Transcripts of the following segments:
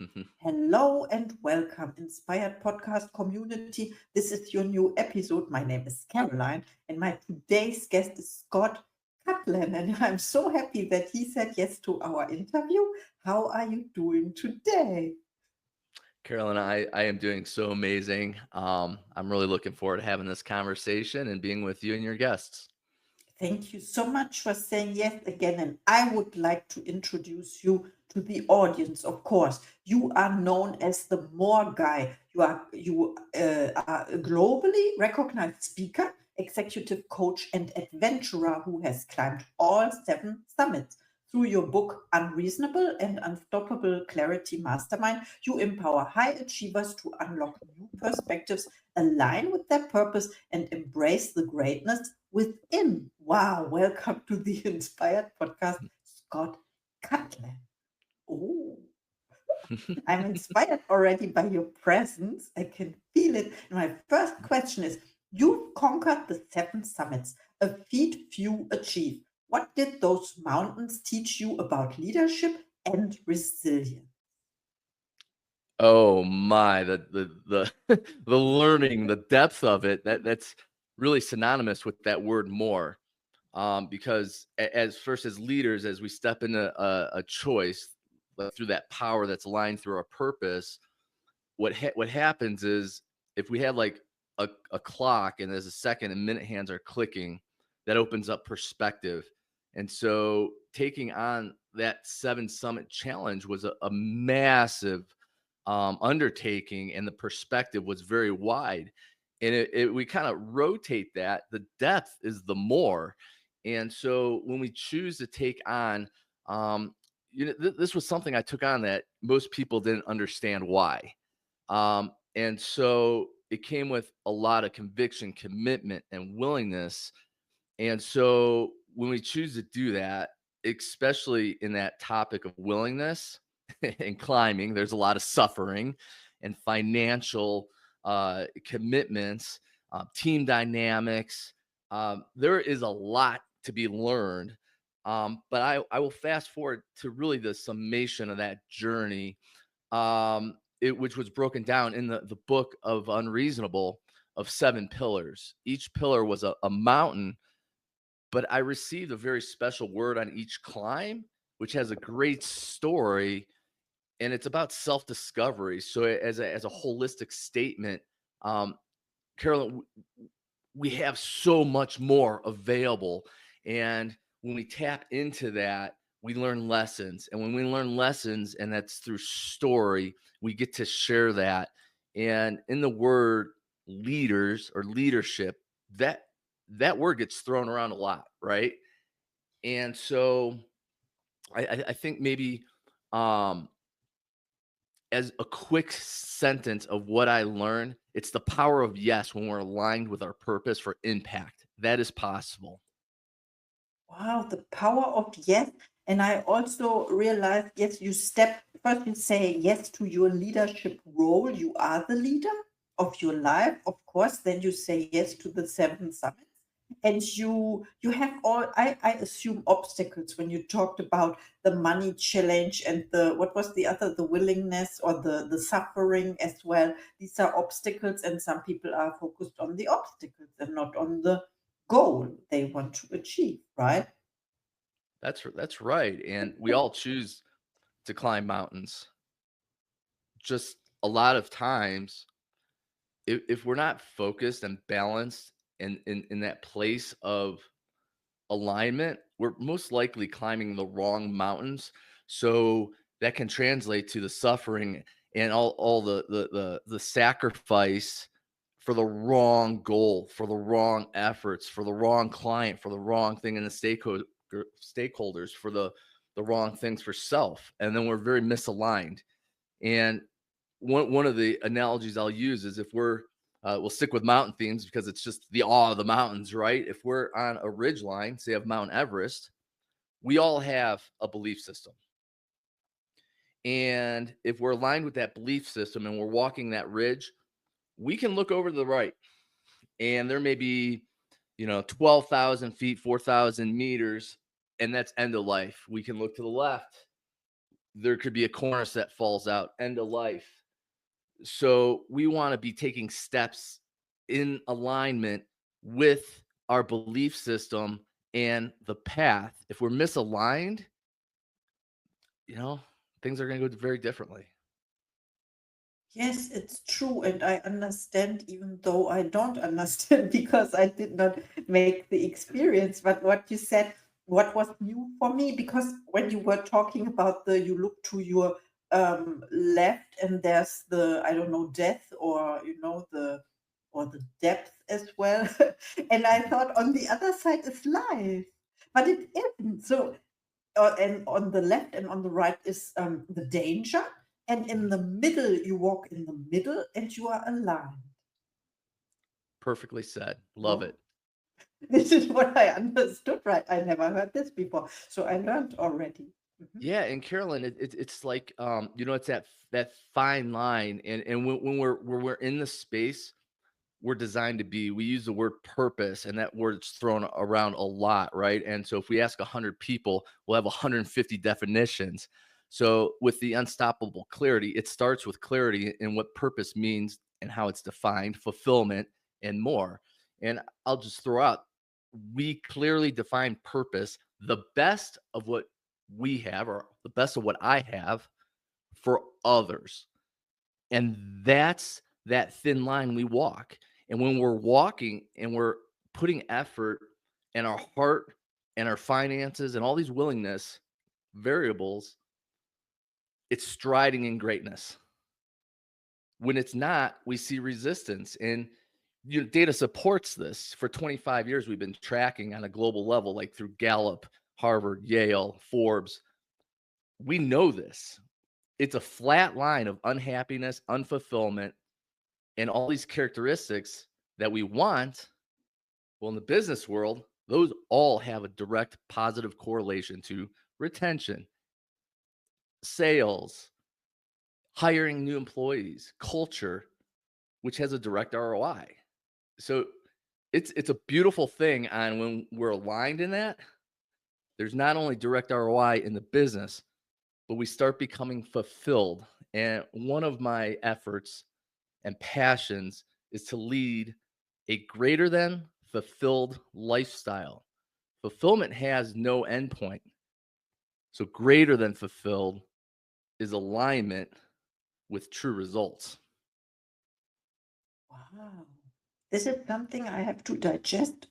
Mhm. Hello and welcome, Inspired Podcast community. This is your new episode. My name is Caroline, and my today's guest is Scott Cutlan. And I'm so happy that he said yes to our interview. How are you doing today? Carolyn, I am doing so amazing. I'm really looking forward to having this conversation and being with you and your guests. Thank you so much for saying yes again. And I would like to introduce you to the audience. Of course, you are known as the More Guy. You are a globally recognized speaker, executive coach, and adventurer who has climbed all 7 summits. Through your book, Unreasonable and Unstoppable Clarity Mastermind, you empower high achievers to unlock new perspectives, align with their purpose, and embrace the greatness within. Wow, welcome to the Inspired Podcast, Scott Cutland. Oh, I'm inspired already by your presence. I can feel it. And my first question is: you've conquered the 7 summits, a feat few achieve. What did those mountains teach you about leadership and resilience? Oh my, the the learning, the depth of it, that's really synonymous with that word more. Because as first as leaders, as we step into a choice, like through that power that's aligned through our purpose, what happens is if we have like a clock and there's a second and minute hands are clicking, that opens up perspective. And so taking on that 7 summit challenge was a massive undertaking, and the perspective was very wide. And we kind of rotate that. The depth is the more. And so when we choose to take on, this was something I took on that most people didn't understand why. And so it came with a lot of conviction, commitment, and willingness. And so when we choose to do that, especially in that topic of willingness and climbing, there's a lot of suffering and financial commitments, team dynamics. There is a lot to be learned. But I will fast forward to really the summation of that journey, which was broken down in the book of Unreasonable of 7 pillars. Each pillar was a mountain, but I received a very special word on each climb, which has a great story, and it's about self-discovery. So as a holistic statement, um, Carolyn, we have so much more available, and when we tap into that, we learn lessons, and when we learn lessons, and that's through story, we get to share that. And in the word leaders or leadership, that that word gets thrown around a lot, right? And so I think maybe, um, as a quick sentence of what I learned, it's the power of yes when we're aligned with our purpose for impact. That is possible. Wow, the power of yes. And I also realized, yes, you step first, you say yes to your leadership role. You are the leader of your life, of course. Then you say yes to the 7 summits. And you have all I assume obstacles when you talked about the money challenge and the what was the other, the willingness or the suffering as well. These are obstacles, and some people are focused on the obstacles and not on the goal they want to achieve, right? That's right. And we all choose to climb mountains. Just a lot of times, if we're not focused and balanced in that place of alignment, we're most likely climbing the wrong mountains. So that can translate to the suffering and all the sacrifice for the wrong goal, for the wrong efforts, for the wrong client, for the wrong thing in the stakeholders, for the wrong things for self. And then we're very misaligned. And one of the analogies I'll use is if we'll stick with mountain themes because it's just the awe of the mountains, right? If we're on a ridge line, say of Mount Everest, we all have a belief system. And if we're aligned with that belief system and we're walking that ridge, we can look over to the right and there may be, 12,000 feet, 4,000 meters, and that's end of life. We can look to the left. there could be a cornice that falls out, end of life. So we want to be taking steps in alignment with our belief system and the path. If we're misaligned, you know, things are going to go very differently. Yes, it's true, and I understand, even though I don't understand because I did not make the experience. But what you said, what was new for me, because when you were talking about you look to your left and there's the, I don't know, death, or or the depth as well. And I thought on the other side is life, but it isn't. So and on the left and on the right is the danger, and in the middle you walk in the middle and you are aligned. Perfectly said. Love Oh, it. this is what I understood, right? I never heard this before, so I learned already. Mhm. Yeah, and Carolyn, it's like it's that fine line, and when we're in the space we're designed to be, we use the word purpose, and that word's thrown around a lot, right? And so if we ask 100 people, we'll have 150 definitions. So with the unstoppable clarity, it starts with clarity in what purpose means and how it's defined, fulfillment, and more. And I'll just throw out, we clearly define purpose, the best of what we have, or the best of what I have for others. And that's that thin line we walk. And when we're walking and we're putting effort and our heart and our finances and all these willingness variables, it's striding in greatness. When it's not, we see resistance. And data supports this. For 25 years, we've been tracking on a global level, like through Gallup, Harvard, Yale, Forbes. We know this. It's a flat line of unhappiness, unfulfillment, and all these characteristics that we want. Well, in the business world, those all have a direct positive correlation to retention, sales, hiring new employees, culture, which has a direct ROI. So it's a beautiful thing. And when we're aligned in that, there's not only direct ROI in the business, but we start becoming fulfilled. And one of my efforts and passions is to lead a greater than fulfilled lifestyle. Fulfillment has no endpoint. So, greater than fulfilled is alignment with true results. Wow. This is something I have to digest.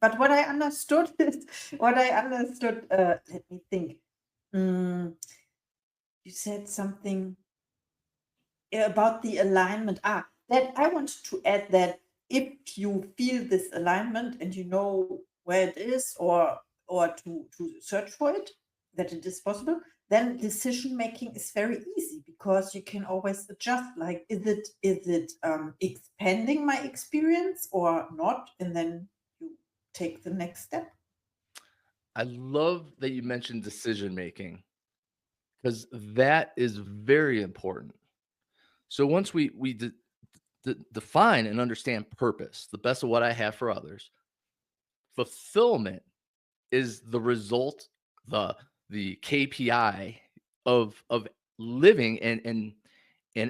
But what I understood is, let me think. Mm, you said something about the alignment. That I want to add that if you feel this alignment and you know where it is, or to search for it, that it is possible, then decision making is very easy because you can always adjust. Like, is it expanding my experience or not? And then you take the next step. I love that you mentioned decision making because that is very important. So, once we define and understand purpose, the best of what I have for others, fulfillment is the result, the KPI of living and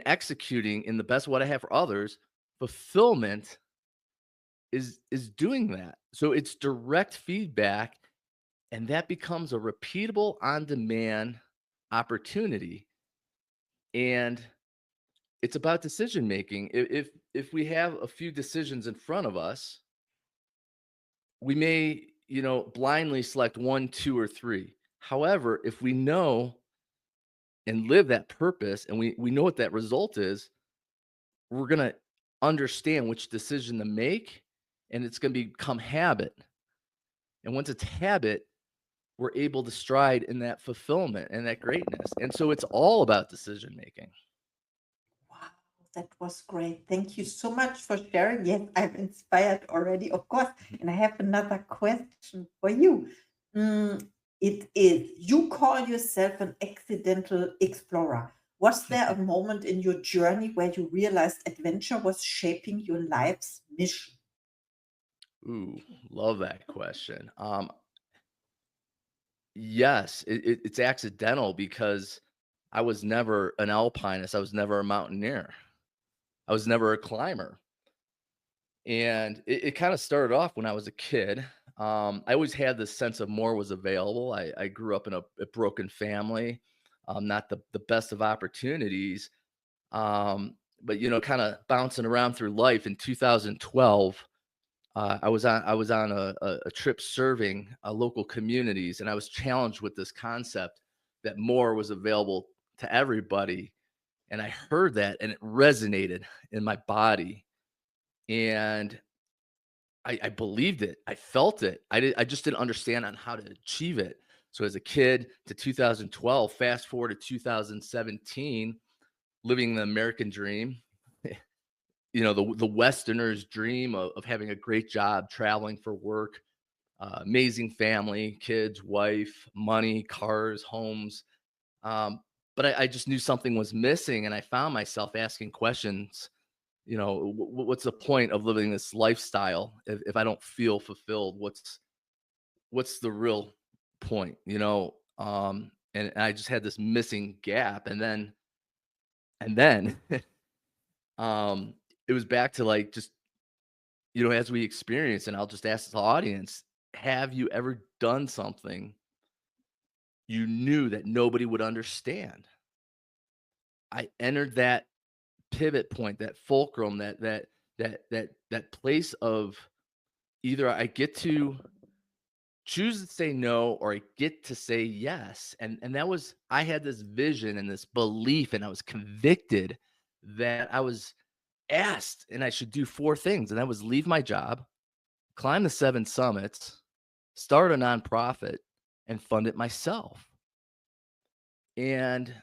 executing in the best what I have for others. Fulfillment is doing that. So it's direct feedback, and that becomes a repeatable on-demand opportunity. And it's about decision making. If we have a few decisions in front of us, we may, blindly select one, two, or three. However, if we know and live that purpose and we know what that result is, we're going to understand which decision to make, and it's going to become habit. And once it's habit, we're able to stride in that fulfillment and that greatness. And so it's all about decision making. Wow, that was great. Thank you so much for sharing. Yes, I'm inspired already, of course. And I have another question for you. Mm, it is, you call yourself an accidental explorer. Was there a moment in your journey where you realized adventure was shaping your life's mission? Ooh, love that question. Yes, it's accidental because I was never an alpinist. I was never a mountaineer. I was never a climber. And it kind of started off when I was a kid. I always had this sense of more was available. I grew up in a broken family, not the best of opportunities. But kind of bouncing around through life in 2012, I was on a trip serving local communities, and I was challenged with this concept that more was available to everybody. And I heard that, and it resonated in my body, and I believed it. I felt it. I just didn't understand on how to achieve it. So as a kid to 2012, fast forward to 2017, living the American dream, the Westerner's dream of having a great job, traveling for work, amazing family, kids, wife, money, cars, homes. But I just knew something was missing, and I found myself asking questions. What's the point of living this lifestyle if I don't feel fulfilled? What's the real point? And I just had this missing gap, and then um, it was back to like just as we experience, and I'll just ask the audience, have you ever done something you knew that nobody would understand? I entered that pivot point, that fulcrum, that place of either I get to choose to say no or I get to say yes. And that was I had this vision and this belief, and I was convicted that I was asked and I should do four things. And that was leave my job, climb the 7 summits, start a nonprofit, and fund it myself. And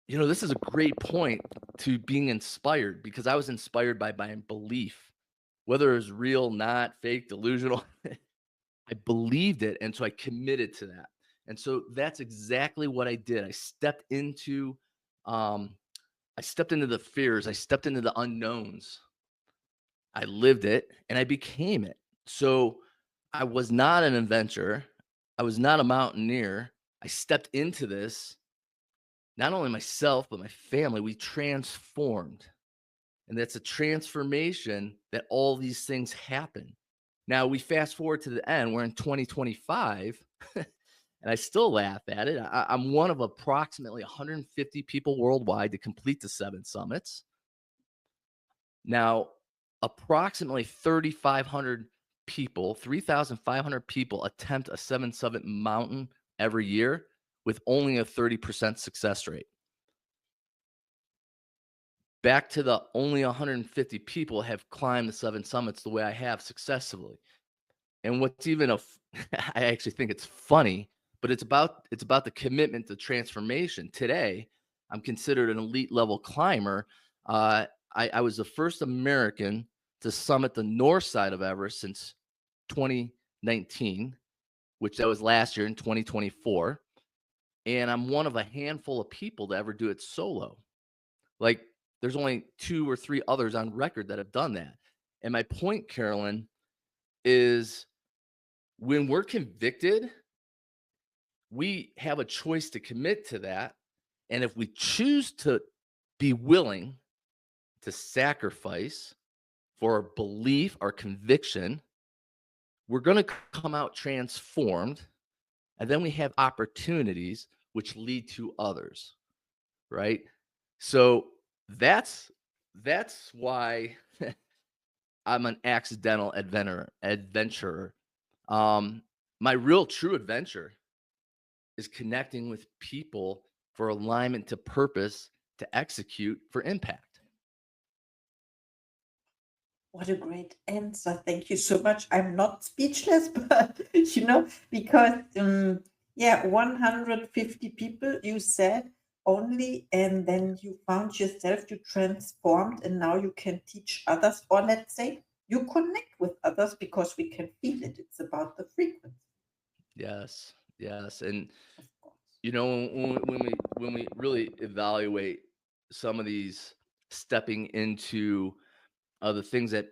this is a great point to being inspired, because I was inspired by my belief, whether it was real, not fake, delusional. I believed it, and so I committed to that. And so that's exactly what I did. Um, I stepped into the fears. I stepped into the unknowns. I lived it, and I became it. So I was not an adventurer. I was not a mountaineer. I stepped into this. Not only myself, but my family, we transformed. And that's a transformation that all these things happen. Now we fast forward to the end, we're in 2025, and I still laugh at it. I'm one of approximately 150 people worldwide to complete the 7 summits. Now, approximately 3,500 people, 3,500 people attempt a 7 summit mountain every year with only a 30% success rate. Back to the only 150 people have climbed the 7 summits the way I have successfully. And what's even I actually think it's funny, but it's about the commitment to transformation. Today, I'm considered an elite level climber. I was the first American to summit the north side of Everest since 2019, which that was last year in 2024. And I'm one of a handful of people to ever do it solo. Like, there's only 2 or 3 others on record that have done that. And my point, Carolyn, is when we're convicted, we have a choice to commit to that. And if we choose to be willing to sacrifice for our belief, our conviction, we're going to come out transformed. And then we have opportunities which lead to others, right? So that's why I'm an accidental adventurer. My real true adventure is connecting with people for alignment to purpose, to execute for impact. What a great answer. Thank you so much. I'm not speechless, but because yeah, 150 people you said only, and then you found yourself, you transformed, and now you can teach others, or let's say you connect with others because we can feel it. It's about the frequency, Yes, yes, and of course. when we really evaluate some of these stepping into the things that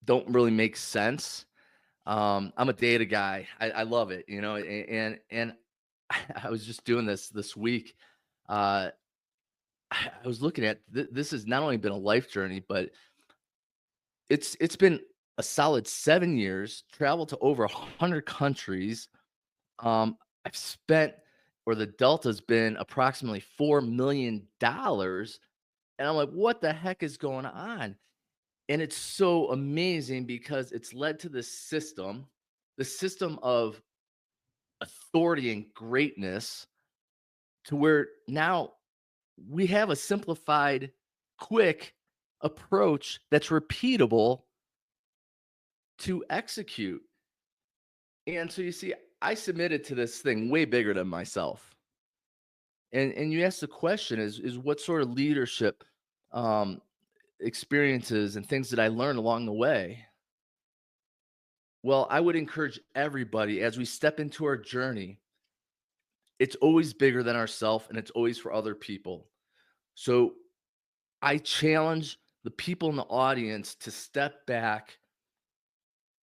don't really make sense. I'm a data guy. I love it, and I was just doing this week. uh, I was looking at this has not only been a life journey, but it's been a solid 7 years, traveled to over 100 countries. I've spent, or the delta's been approximately $4 million, and I'm like, what the heck is going on? And it's so amazing because it's led to this system, the system of authority and greatness, to where now we have a simplified, quick approach that's repeatable to execute. And so you see, I submitted to this thing way bigger than myself. And you ask the question is what sort of leadership um experiences and things that I learned along the way. Well, I would encourage everybody as we step into our journey, it's always bigger than ourselves and it's always for other people. So I challenge the people in the audience to step back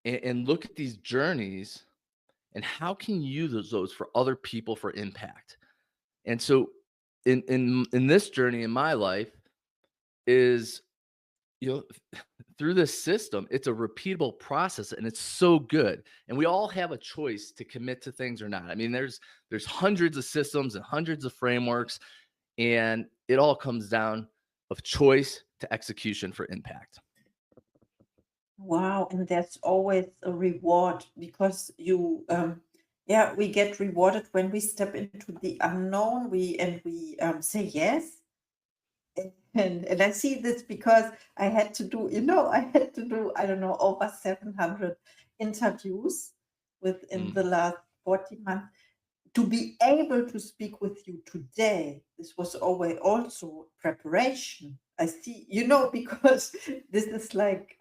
and look at these journeys and how can you use those for other people for impact. And so in this journey in my life is, you know, through this system, it's a repeatable process and it's so good. And we all have a choice to commit to things or not. I mean, there's hundreds of systems and hundreds of frameworks, and it all comes down of choice to execution for impact. Wow, and that's always a reward because yeah, we get rewarded when we step into the unknown. We say yes, and I see this because I had to do, I had to do, I don't know, over 700 interviews within Mm, the last 40 months to be able to speak with you today. This was always also preparation. I see, because this is like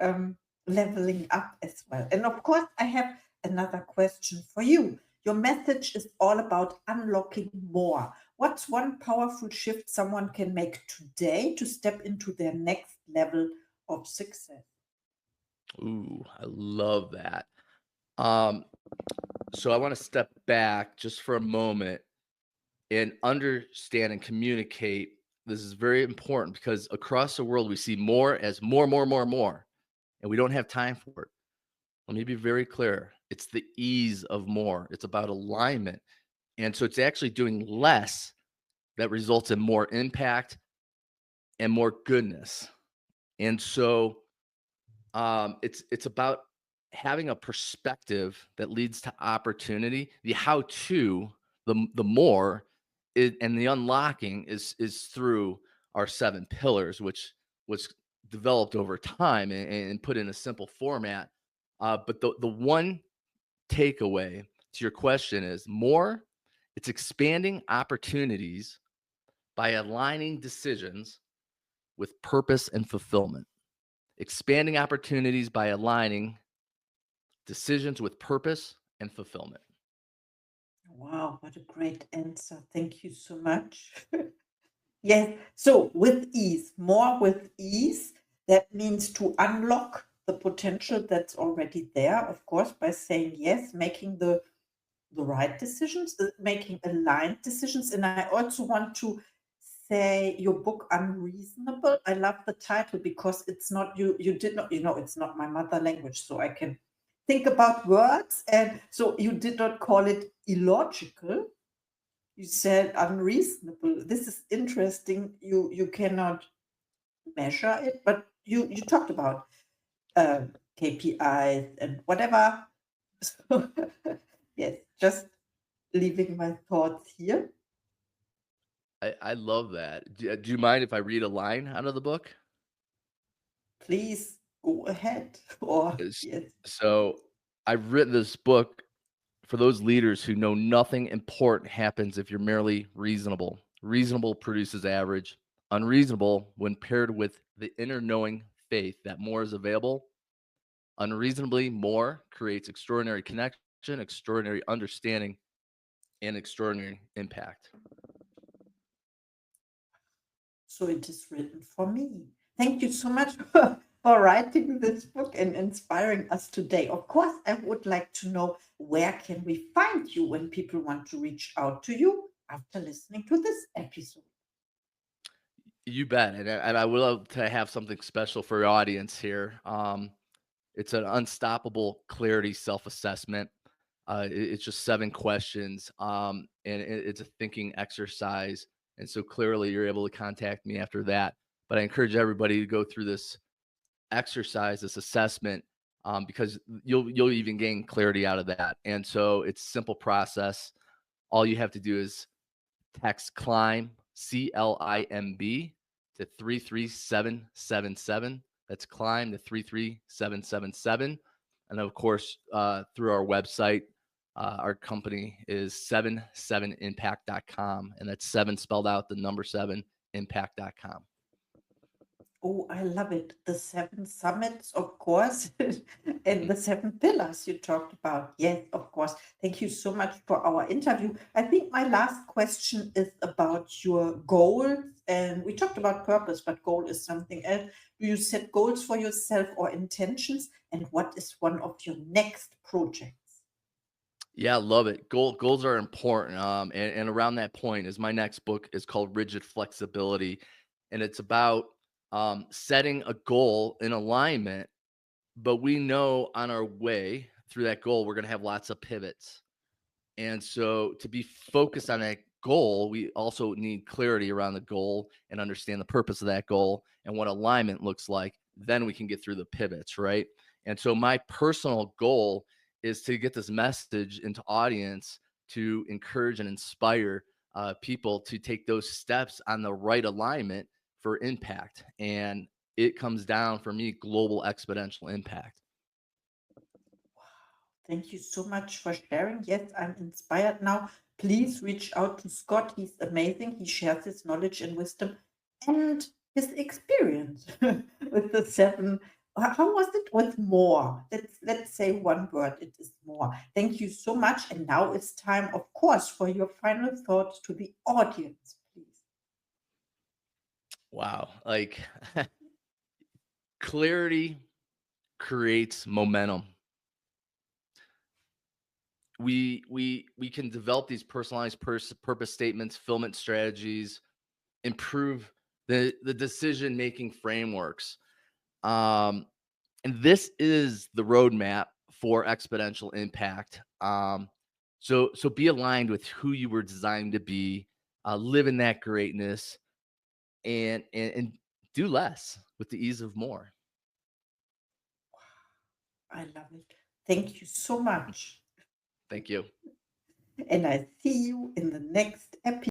leveling up as well. And of course, I have another question for you. Your message is all about unlocking more. What's one powerful shift someone can make today to step into their next level of success? ooh, I love that. Um, so I want to step back just for a moment and understand and communicate. This is very important because across the world we see more as more, more, more, more, and we don't have time for it. Let me be very clear. It's the ease of more. It's about alignment. And so it's actually doing less that results in more impact and more goodness. And so it's about having a perspective that leads to opportunity. The how to, the more, and the unlocking is through our 7 pillars, which was developed over time and put in a simple format. But the one takeaway to your question is more. It's expanding opportunities by aligning decisions with purpose and fulfillment. Expanding opportunities by aligning decisions with purpose and fulfillment. Wow, what a great answer. Thank you so much. Yes. So with ease, more with ease, that means to unlock the potential that's already there, of course, by saying yes, making the right decisions, making aligned decisions. And I also want to say your book Unreasonable. I love the title because it's not you did not, it's not my mother language, so I can think about words. And so you did not call it illogical, you said unreasonable. This is interesting. You cannot measure it, but you talked about KPIs and whatever. So, yes, just leaving my thoughts here. I love that. Do you mind if I read a line out of the book? Please go ahead. Or Is yes. so I've written this book for those leaders who know nothing important happens if you're merely reasonable. Reasonable produces average. Unreasonable, when paired with the inner knowing faith that more is available, unreasonably more creates extraordinary connection, extraordinary understanding, and extraordinary impact. So it is written for me. Thank you so much for writing this book and inspiring us today. Of course, I would like to know where can we find you when people want to reach out to you after listening to this episode. You bet. And I would love to have something special for your audience here. It's an unstoppable clarity self-assessment. It's just 7 questions, and it's a thinking exercise. And so clearly, you're able to contact me after that. But I encourage everybody to go through this exercise, this assessment, because you'll even gain clarity out of that. And so it's a simple process. All you have to do is text climb, CLIMB, to 33777. That's climb to 33777. And of course, through our website, our company is 77impact.com. And that's seven spelled out, the number seven, impact.com. Oh, I love it. The 7 summits, of course, and the 7 pillars you talked about. Yes, of course. Thank you so much for our interview. I think my last question is about your goals. And we talked about purpose, but goal is something else. Do you set goals for yourself or intentions? And what is one of your next projects? Yeah, love it. Goals are important. And around that point is my next book is called Rigid Flexibility. And it's about setting a goal in alignment, but we know on our way through that goal, we're going to have lots of pivots. And so to be focused on that goal, we also need clarity around the goal and understand the purpose of that goal and what alignment looks like. Then we can get through the pivots, right? And so my personal goal is to get this message into audience to encourage and inspire people to take those steps on the right alignment for impact. And it comes down for me global exponential impact. Thank you so much for sharing. Yes, I'm inspired now. Please reach out to Scott. He's amazing. He shares his knowledge and wisdom and his experience with the 7. How was it with more? Let's say one word. It is more. Thank you so much. And now it's time, of course, for your final thoughts to the audience, please. Wow. Like clarity creates momentum. We can develop these personalized purpose statements, fulfillment strategies, improve the decision making frameworks. Um, and this is the roadmap for exponential impact. So be aligned with who you were designed to be, live in that greatness, and do less with the ease of more. I love it. Thank you so much. Thank you. And I see you in the next episode.